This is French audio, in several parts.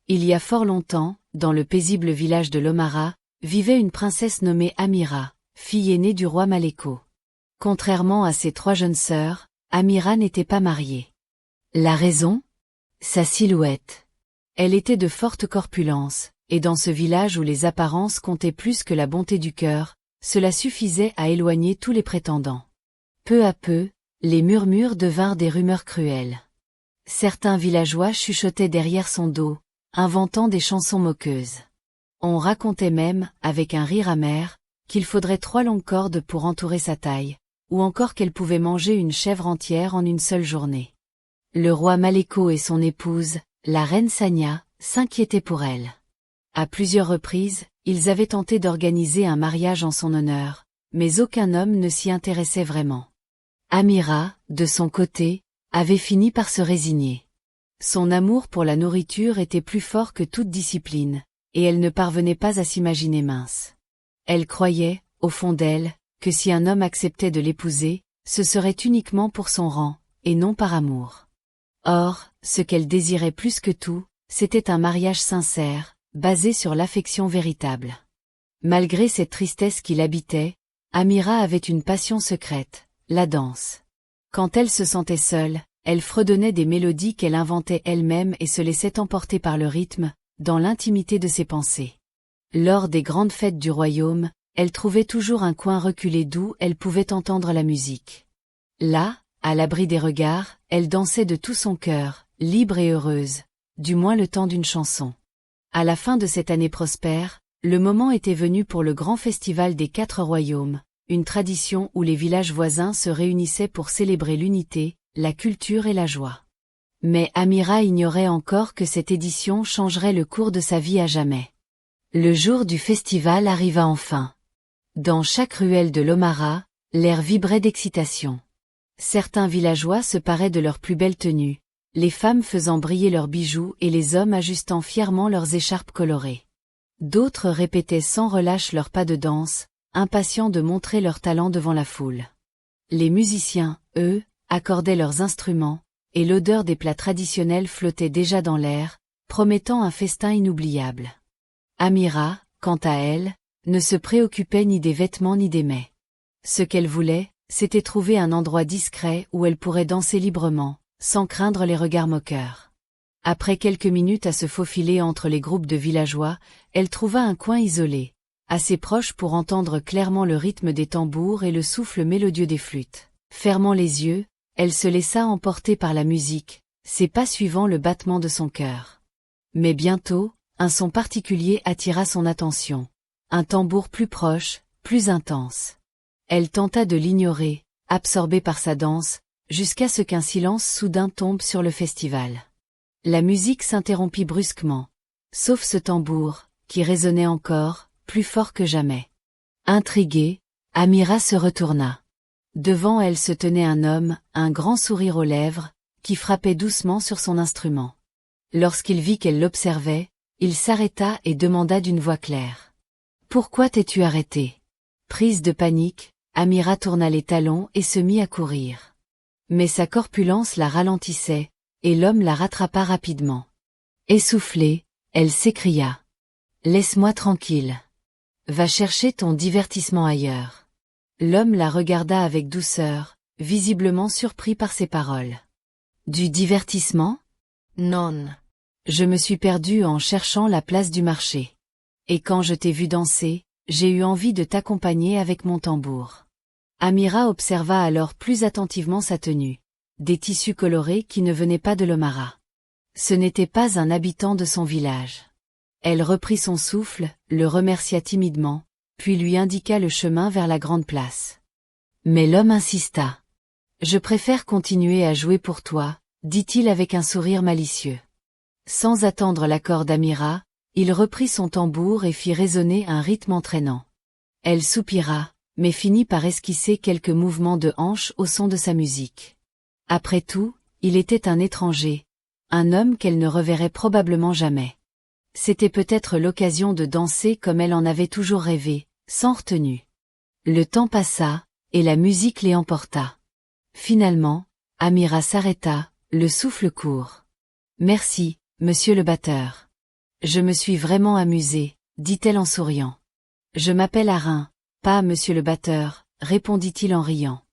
Il y a fort longtemps, dans le paisible village de Lomara, vivait une princesse nommée Amira, fille aînée du roi Maléko. Contrairement à ses 3 jeunes sœurs, Amira n'était pas mariée. La raison? Sa silhouette. Elle était de forte corpulence, et dans ce village où les apparences comptaient plus que la bonté du cœur, cela suffisait à éloigner tous les prétendants. Peu à peu, les murmures devinrent des rumeurs cruelles. Certains villageois chuchotaient derrière son dos, inventant des chansons moqueuses. On racontait même, avec un rire amer, qu'il faudrait 3 longues cordes pour entourer sa taille, ou encore qu'elle pouvait manger une chèvre entière en une seule journée. Le roi Maléko et son épouse, la reine Sania, s'inquiétaient pour elle. À plusieurs reprises, ils avaient tenté d'organiser un mariage en son honneur, mais aucun homme ne s'y intéressait vraiment. Amira, de son côté, avait fini par se résigner. Son amour pour la nourriture était plus fort que toute discipline, et elle ne parvenait pas à s'imaginer mince. Elle croyait, au fond d'elle, que si un homme acceptait de l'épouser, ce serait uniquement pour son rang, et non par amour. Or, ce qu'elle désirait plus que tout, c'était un mariage sincère, basé sur l'affection véritable. Malgré cette tristesse qui l'habitait, Amira avait une passion secrète, la danse. Quand elle se sentait seule, elle fredonnait des mélodies qu'elle inventait elle-même et se laissait emporter par le rythme, dans l'intimité de ses pensées. Lors des grandes fêtes du royaume, elle trouvait toujours un coin reculé d'où elle pouvait entendre la musique. Là, à l'abri des regards, elle dansait de tout son cœur, libre et heureuse, du moins le temps d'une chanson. À la fin de cette année prospère, le moment était venu pour le grand festival des 4 royaumes, une tradition où les villages voisins se réunissaient pour célébrer l'unité, la culture et la joie. Mais Amira ignorait encore que cette édition changerait le cours de sa vie à jamais. Le jour du festival arriva enfin. Dans chaque ruelle de Lomara, l'air vibrait d'excitation. Certains villageois se paraient de leurs plus belles tenues, les femmes faisant briller leurs bijoux et les hommes ajustant fièrement leurs écharpes colorées. D'autres répétaient sans relâche leurs pas de danse, impatients de montrer leur talent devant la foule. Les musiciens, eux, accordaient leurs instruments, et l'odeur des plats traditionnels flottait déjà dans l'air, promettant un festin inoubliable. Amira, quant à elle, ne se préoccupait ni des vêtements ni des mets. Ce qu'elle voulait, c'était trouver un endroit discret où elle pourrait danser librement, sans craindre les regards moqueurs. Après quelques minutes à se faufiler entre les groupes de villageois, elle trouva un coin isolé, assez proche pour entendre clairement le rythme des tambours et le souffle mélodieux des flûtes. Fermant les yeux, elle se laissa emporter par la musique, ses pas suivant le battement de son cœur. Mais bientôt, un son particulier attira son attention. Un tambour plus proche, plus intense. Elle tenta de l'ignorer, absorbée par sa danse, jusqu'à ce qu'un silence soudain tombe sur le festival. La musique s'interrompit brusquement. Sauf ce tambour, qui résonnait encore, plus fort que jamais. Intriguée, Amira se retourna. Devant elle se tenait un homme, un grand sourire aux lèvres, qui frappait doucement sur son instrument. Lorsqu'il vit qu'elle l'observait, il s'arrêta et demanda d'une voix claire. « Pourquoi t'es-tu arrêtée ?» Prise de panique, Amira tourna les talons et se mit à courir. Mais sa corpulence la ralentissait, et l'homme la rattrapa rapidement. Essoufflée, elle s'écria. « Laisse-moi tranquille. Va chercher ton divertissement ailleurs. » L'homme la regarda avec douceur, visiblement surpris par ses paroles. « Du divertissement ? Non. Je me suis perdue en cherchant la place du marché. Et quand je t'ai vu danser, j'ai eu envie de t'accompagner avec mon tambour. » Amira observa alors plus attentivement sa tenue. Des tissus colorés qui ne venaient pas de Lomara. Ce n'était pas un habitant de son village. Elle reprit son souffle, le remercia timidement, puis lui indiqua le chemin vers la grande place. Mais l'homme insista. « Je préfère continuer à jouer pour toi, » dit-il avec un sourire malicieux. Sans attendre l'accord d'Amira, il reprit son tambour et fit résonner un rythme entraînant. Elle soupira, mais finit par esquisser quelques mouvements de hanche au son de sa musique. Après tout, il était un étranger, un homme qu'elle ne reverrait probablement jamais. C'était peut-être l'occasion de danser comme elle en avait toujours rêvé, sans retenue. Le temps passa, et la musique les emporta. Finalement, Amira s'arrêta, le souffle court. « Merci, monsieur le batteur. Je me suis vraiment amusée, dit-elle en souriant. Je m'appelle Arin, pas monsieur le batteur, répondit-il en riant.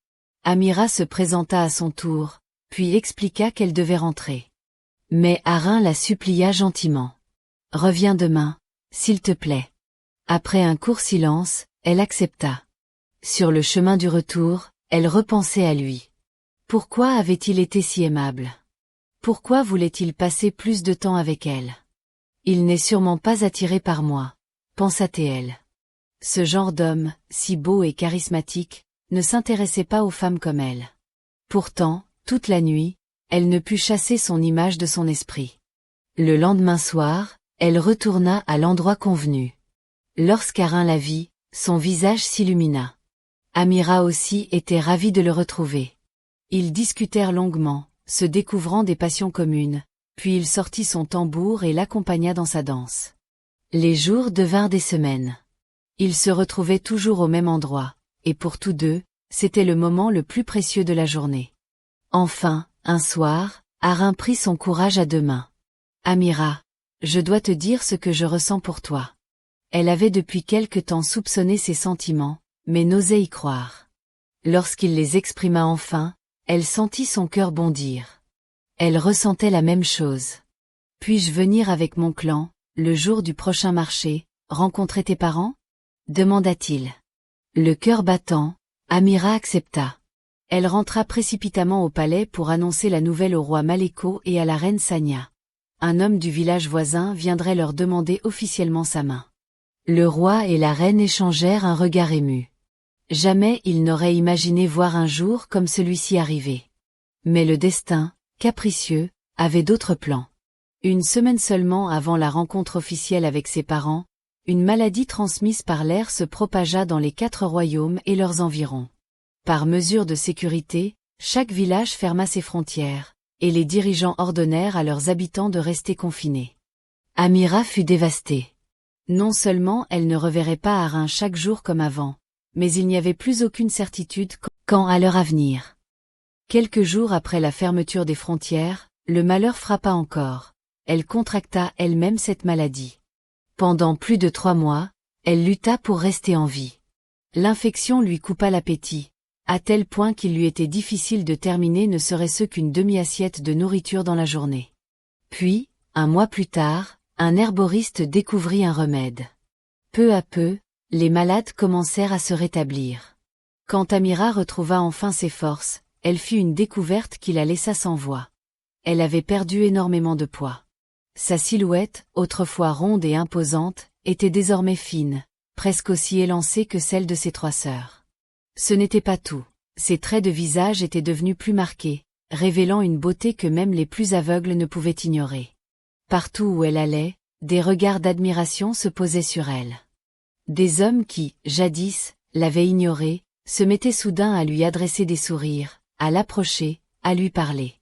Amira se présenta à son tour, puis expliqua qu'elle devait rentrer. Mais Arin la supplia gentiment. Reviens demain, s'il te plaît. Après un court silence, elle accepta. Sur le chemin du retour, elle repensait à lui. Pourquoi avait-il été si aimable? Pourquoi voulait-il passer plus de temps avec elle? Il n'est sûrement pas attiré par moi, pensa-t-elle. Ce genre d'homme, si beau et charismatique, ne s'intéressait pas aux femmes comme elle. Pourtant, toute la nuit, elle ne put chasser son image de son esprit. Le lendemain soir, elle retourna à l'endroit convenu. Lorsqu'Arin la vit, son visage s'illumina. Amira aussi était ravie de le retrouver. Ils discutèrent longuement, se découvrant des passions communes, puis il sortit son tambour et l'accompagna dans sa danse. Les jours devinrent des semaines. Ils se retrouvaient toujours au même endroit, et pour tous deux, c'était le moment le plus précieux de la journée. Enfin, un soir, Arin prit son courage à deux mains. Amira, je dois te dire ce que je ressens pour toi. Elle avait depuis quelque temps soupçonné ses sentiments, mais n'osait y croire. Lorsqu'il les exprima enfin, elle sentit son cœur bondir. Elle ressentait la même chose. Puis-je venir avec mon clan, le jour du prochain marché, rencontrer tes parents? Demanda-t-il. Le cœur battant, Amira accepta. Elle rentra précipitamment au palais pour annoncer la nouvelle au roi Maléko et à la reine Sania. Un homme du village voisin viendrait leur demander officiellement sa main. Le roi et la reine échangèrent un regard ému. Jamais ils n'auraient imaginé voir un jour comme celui-ci arriver. Mais le destin, capricieux, avait d'autres plans. Une semaine seulement avant la rencontre officielle avec ses parents, une maladie transmise par l'air se propagea dans les 4 royaumes et leurs environs. Par mesure de sécurité, chaque village ferma ses frontières, et les dirigeants ordonnèrent à leurs habitants de rester confinés. Amira fut dévastée. Non seulement elle ne reverrait pas Arin chaque jour comme avant, mais il n'y avait plus aucune certitude quant à leur avenir. Quelques jours après la fermeture des frontières, le malheur frappa encore. Elle contracta elle-même cette maladie. Pendant plus de 3 mois, elle lutta pour rester en vie. L'infection lui coupa l'appétit, à tel point qu'il lui était difficile de terminer ne serait-ce qu'une demi-assiette de nourriture dans la journée. Puis, un mois plus tard, un herboriste découvrit un remède. Peu à peu, les malades commencèrent à se rétablir. Quand Amira retrouva enfin ses forces, elle fit une découverte qui la laissa sans voix. Elle avait perdu énormément de poids. Sa silhouette, autrefois ronde et imposante, était désormais fine, presque aussi élancée que celle de ses 3 sœurs. Ce n'était pas tout. Ses traits de visage étaient devenus plus marqués, révélant une beauté que même les plus aveugles ne pouvaient ignorer. Partout où elle allait, des regards d'admiration se posaient sur elle. Des hommes qui, jadis, l'avaient ignorée, se mettaient soudain à lui adresser des sourires, à l'approcher, à lui parler.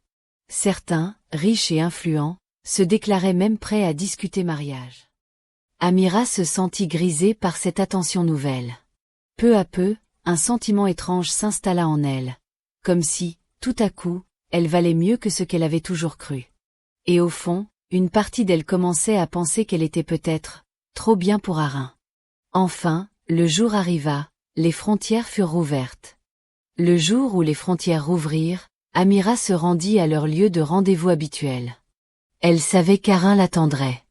Certains, riches et influents, se déclaraient même prêts à discuter mariage. Amira se sentit grisée par cette attention nouvelle. Peu à peu, un sentiment étrange s'installa en elle, comme si, tout à coup, elle valait mieux que ce qu'elle avait toujours cru. Et au fond, une partie d'elle commençait à penser qu'elle était peut-être trop bien pour Arin. Enfin, le jour arriva, les frontières furent rouvertes. Le jour où les frontières rouvrirent, Amira se rendit à leur lieu de rendez-vous habituel. Elle savait qu'Arin l'attendrait.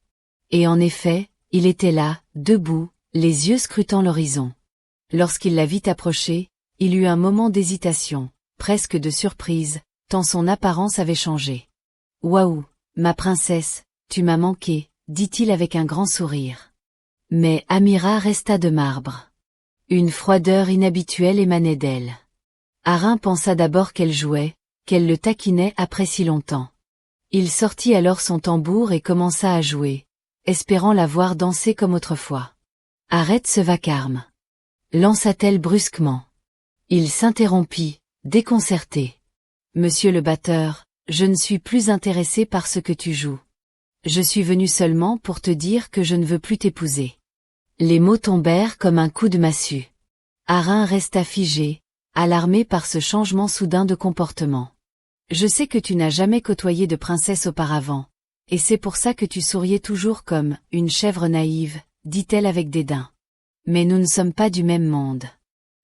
Et en effet, il était là, debout, les yeux scrutant l'horizon. Lorsqu'il la vit approcher, il eut un moment d'hésitation, presque de surprise, tant son apparence avait changé. « Waouh, ma princesse, tu m'as manqué, » dit-il avec un grand sourire. Mais Amira resta de marbre. Une froideur inhabituelle émanait d'elle. Arin pensa d'abord qu'elle jouait, qu'elle le taquinait après si longtemps. Il sortit alors son tambour et commença à jouer, espérant la voir danser comme autrefois. « Arrête ce vacarme !» lança-t-elle brusquement. Il s'interrompit, déconcerté. « Monsieur le batteur, je ne suis plus intéressé par ce que tu joues. Je suis venu seulement pour te dire que je ne veux plus t'épouser. » Les mots tombèrent comme un coup de massue. Arin resta figé, alarmé par ce changement soudain de comportement. « Je sais que tu n'as jamais côtoyé de princesse auparavant, Et c'est pour ça que tu souriais toujours comme une chèvre naïve, dit-elle avec dédain. Mais nous ne sommes pas du même monde.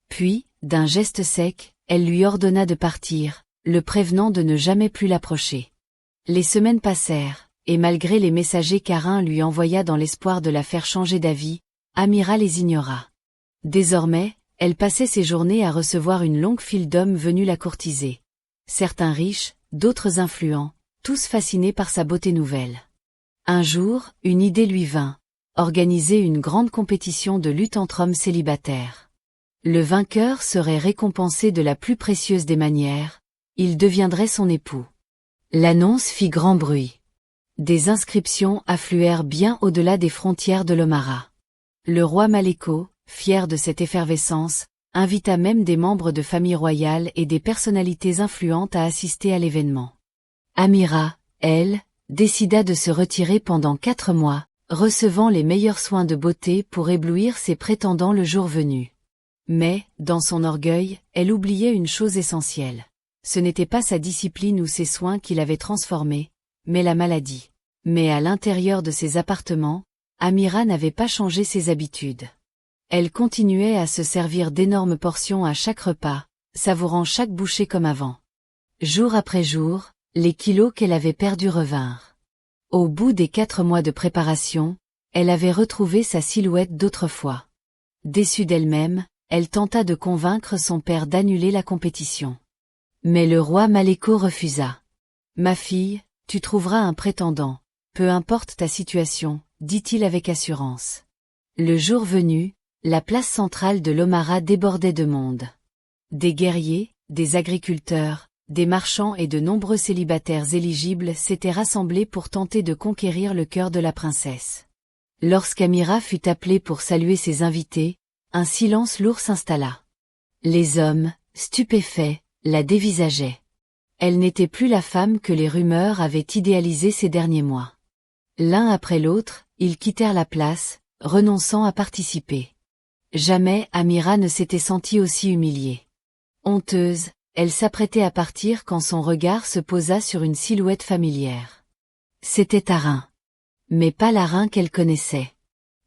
Puis, d'un geste sec, elle lui ordonna de partir, le prévenant de ne jamais plus l'approcher. Les semaines passèrent, et malgré les messagers qu'Arin lui envoya dans l'espoir de la faire changer d'avis, Amira les ignora. Désormais, elle passait ses journées à recevoir une longue file d'hommes venus la courtiser. Certains riches, d'autres influents, tous fascinés par sa beauté nouvelle. Un jour, une idée lui vint, organiser une grande compétition de lutte entre hommes célibataires. Le vainqueur serait récompensé de la plus précieuse des manières, il deviendrait son époux. L'annonce fit grand bruit. Des inscriptions affluèrent bien au-delà des frontières de l'Omara. Le roi Maléko, fier de cette effervescence, invita même des membres de famille royale et des personnalités influentes à assister à l'événement. Amira, elle, décida de se retirer pendant 4 mois, recevant les meilleurs soins de beauté pour éblouir ses prétendants le jour venu. Mais, dans son orgueil, elle oubliait une chose essentielle. Ce n'était pas sa discipline ou ses soins qui l'avaient transformée, mais la maladie. Mais à l'intérieur de ses appartements, Amira n'avait pas changé ses habitudes. Elle continuait à se servir d'énormes portions à chaque repas, savourant chaque bouchée comme avant. Jour après jour, les kilos qu'elle avait perdus revinrent. Au bout des 4 mois de préparation, elle avait retrouvé sa silhouette d'autrefois. Déçue d'elle-même, elle tenta de convaincre son père d'annuler la compétition. Mais le roi Maléko refusa. « Ma fille, tu trouveras un prétendant, peu importe ta situation, dit-il avec assurance. » Le jour venu, la place centrale de l'Omara débordait de monde. Des guerriers, des agriculteurs, des marchands et de nombreux célibataires éligibles s'étaient rassemblés pour tenter de conquérir le cœur de la princesse. Lorsqu'Amira fut appelée pour saluer ses invités, un silence lourd s'installa. Les hommes, stupéfaits, la dévisageaient. Elle n'était plus la femme que les rumeurs avaient idéalisée ces derniers mois. L'un après l'autre, ils quittèrent la place, renonçant à participer. Jamais Amira ne s'était sentie aussi humiliée. Honteuse, elle s'apprêtait à partir quand son regard se posa sur une silhouette familière. C'était Arin. Mais pas l'Arin qu'elle connaissait.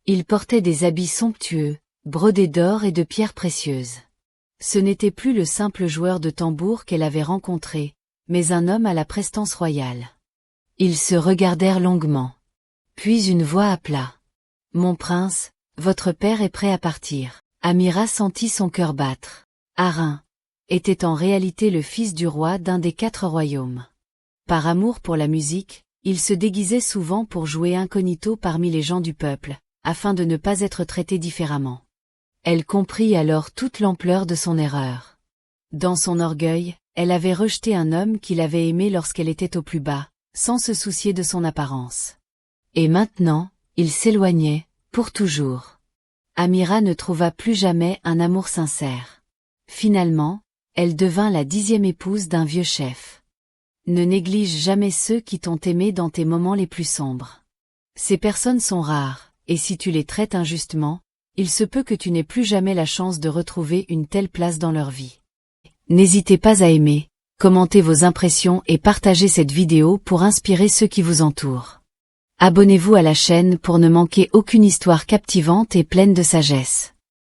Il portait des habits somptueux, brodés d'or et de pierres précieuses. Ce n'était plus le simple joueur de tambour qu'elle avait rencontré, mais un homme à la prestance royale. Ils se regardèrent longuement. Puis une voix appela. « Mon prince, votre père est prêt à partir. » Amira sentit son cœur battre. Arin était en réalité le fils du roi d'un des 4 royaumes. Par amour pour la musique, il se déguisait souvent pour jouer incognito parmi les gens du peuple, afin de ne pas être traité différemment. Elle comprit alors toute l'ampleur de son erreur. Dans son orgueil, elle avait rejeté un homme qu'il avait aimé lorsqu'elle était au plus bas, sans se soucier de son apparence. Et maintenant, il s'éloignait, pour toujours. Amira ne trouva plus jamais un amour sincère. Finalement, elle devint la 10e épouse d'un vieux chef. Ne néglige jamais ceux qui t'ont aimé dans tes moments les plus sombres. Ces personnes sont rares, et si tu les traites injustement, il se peut que tu n'aies plus jamais la chance de retrouver une telle place dans leur vie. N'hésitez pas à aimer, commenter vos impressions et partager cette vidéo pour inspirer ceux qui vous entourent. Abonnez-vous à la chaîne pour ne manquer aucune histoire captivante et pleine de sagesse.